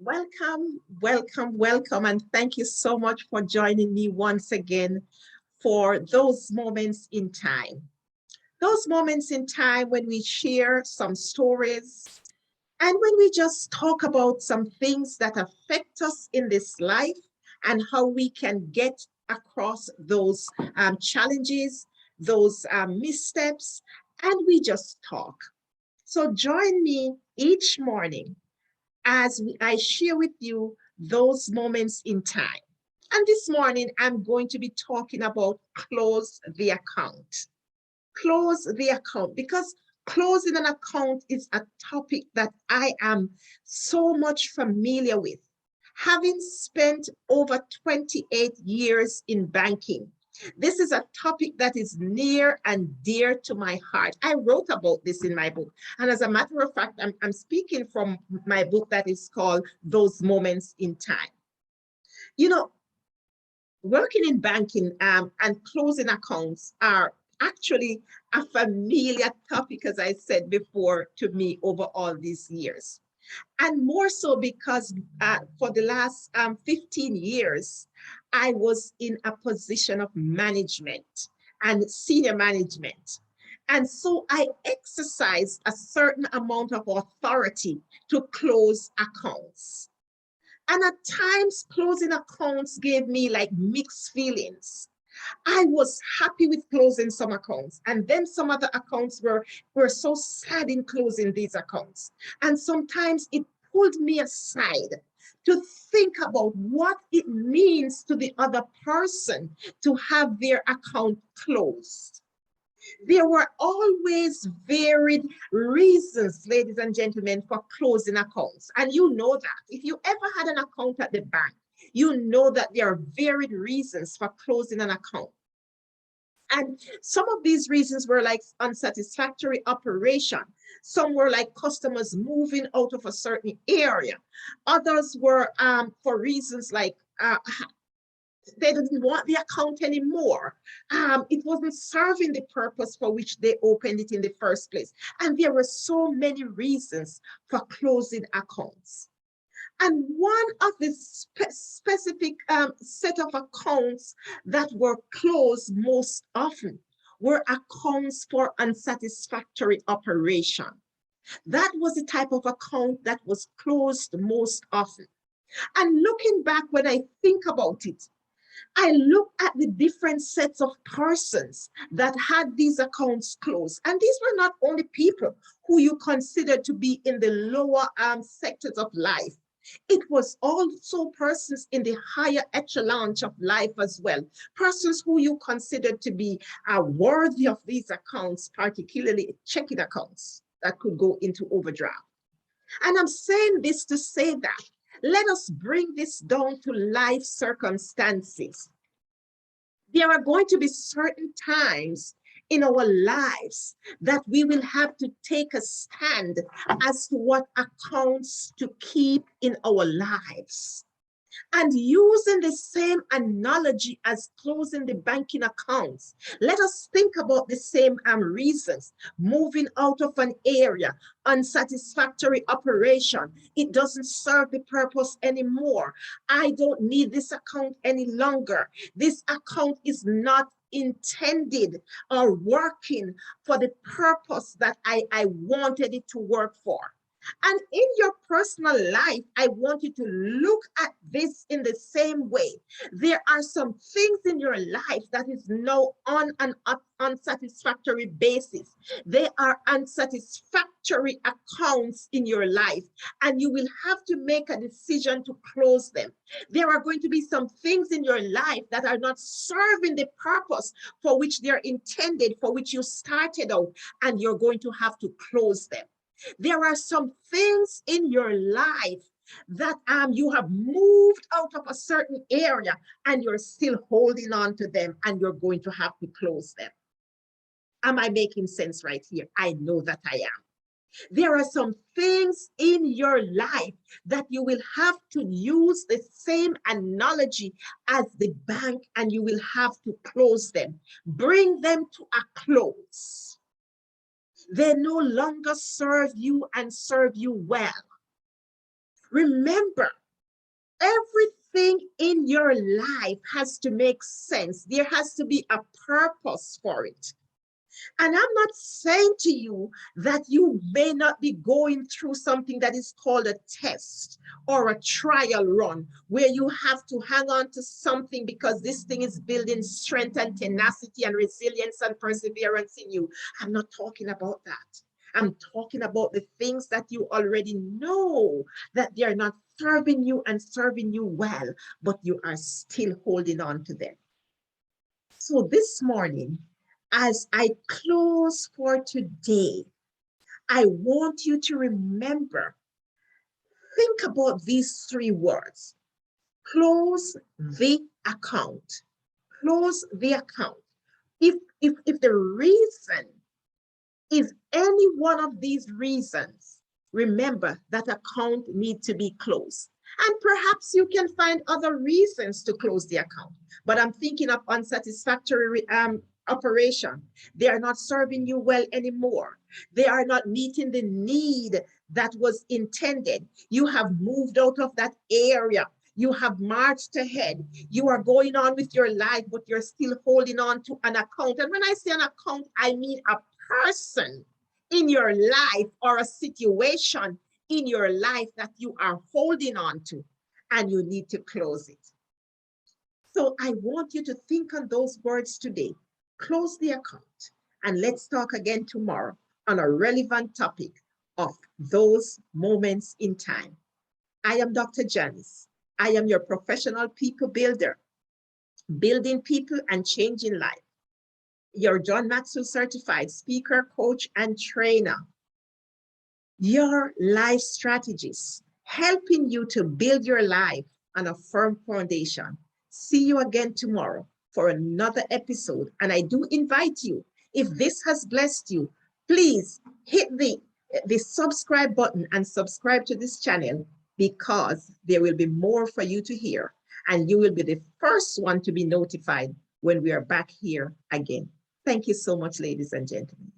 Welcome, welcome, welcome, and thank you so much for joining me once again for those moments in time. Those moments in time when we share some stories and when we just talk about some things that affect us in this life and how we can get across those challenges, those missteps, and we just talk. So join me each morning as I share with you those moments in time. And this morning, I'm going to be talking about close the account. Close the account, because closing an account is a topic that I am so much familiar with. Having spent over 28 years in banking, this is a topic that is near and dear to my heart. I wrote about this in my book. And as a matter of fact, I'm speaking from my book that is called Those Moments in Time. You know, working in banking and closing accounts are actually a familiar topic, as I said before, to me over all these years. And more so because for the last 15 years, I was in a position of management and senior management. And so I exercised a certain amount of authority to close accounts. And at times, closing accounts gave me like mixed feelings. I was happy with closing some accounts, and then some other accounts were so sad in closing these accounts. And sometimes it pulled me aside to think about what it means to the other person to have their account closed. There were always varied reasons, ladies and gentlemen, for closing accounts. And you know that. If you ever had an account at the bank, you know that there are varied reasons for closing an account. And some of these reasons were like unsatisfactory operation. Some were like customers moving out of a certain area. Others were for reasons like they didn't want the account anymore. It wasn't serving the purpose for which they opened it in the first place. And there were so many reasons for closing accounts. And one of the specific set of accounts that were closed most often were accounts for unsatisfactory operation. That was the type of account that was closed most often. And looking back, when I think about it, I look at the different sets of persons that had these accounts closed. And these were not only people who you consider to be in the lower sectors of life. It was also persons in the higher echelon of life as well. Persons who you consider to be worthy of these accounts, particularly checking accounts that could go into overdraft. And I'm saying this to say that let us bring this down to life circumstances. There are going to be certain times in our lives that we will have to take a stand as to what accounts to keep in our lives. And using the same analogy as closing the banking accounts, let us think about the same reasons. Moving out of an area, unsatisfactory operation, it doesn't serve the purpose anymore. I don't need this account any longer. This account is not intended or working for the purpose that I wanted it to work for. And in your personal life, I want you to look at this in the same way. There are some things in your life that is now on an unsatisfactory basis. They are unsatisfactory accounts in your life, and you will have to make a decision to close them. There are going to be some things in your life that are not serving the purpose for which they're intended, for which you started out, and you're going to have to close them. There are some things in your life that you have moved out of a certain area and you're still holding on to them, and you're going to have to close them. Am I making sense right here? I know that I am. There are some things in your life that you will have to use the same analogy as the bank, and you will have to close them, bring them to a close. They no longer serve you and serve you well. Remember, everything in your life has to make sense. There has to be a purpose for it. And I'm not saying to you that you may not be going through something that is called a test or a trial run, where you have to hang on to something because this thing is building strength and tenacity and resilience and perseverance in you. I'm not talking about that. I'm talking about the things that you already know that they are not serving you and serving you well, but you are still holding on to them. So this morning, as I close for today, I want you to remember, think about these three words: close the account. Close the account. If the reason is any one of these reasons, remember that account needs to be closed. And perhaps you can find other reasons to close the account. But I'm thinking of unsatisfactory operation. They are not serving you well anymore. They are not meeting the need that was intended. You have moved out of that area. You have marched ahead. You are going on with your life, but you're still holding on to an account. And when I say an account, I mean a person in your life or a situation in your life that you are holding on to, and you need to close it. So I want you to think on those words today. Close the account, and let's talk again tomorrow on a relevant topic of those moments in time. I am Dr. Janice. I am your professional people builder, building people and changing life. Your John Maxwell certified speaker, coach, and trainer. Your life strategist, helping you to build your life on a firm foundation. See you again tomorrow for another episode. And I do invite you, if this has blessed you, please hit the subscribe button and subscribe to this channel, because there will be more for you to hear. And you will be the first one to be notified when we are back here again. Thank you so much, ladies and gentlemen.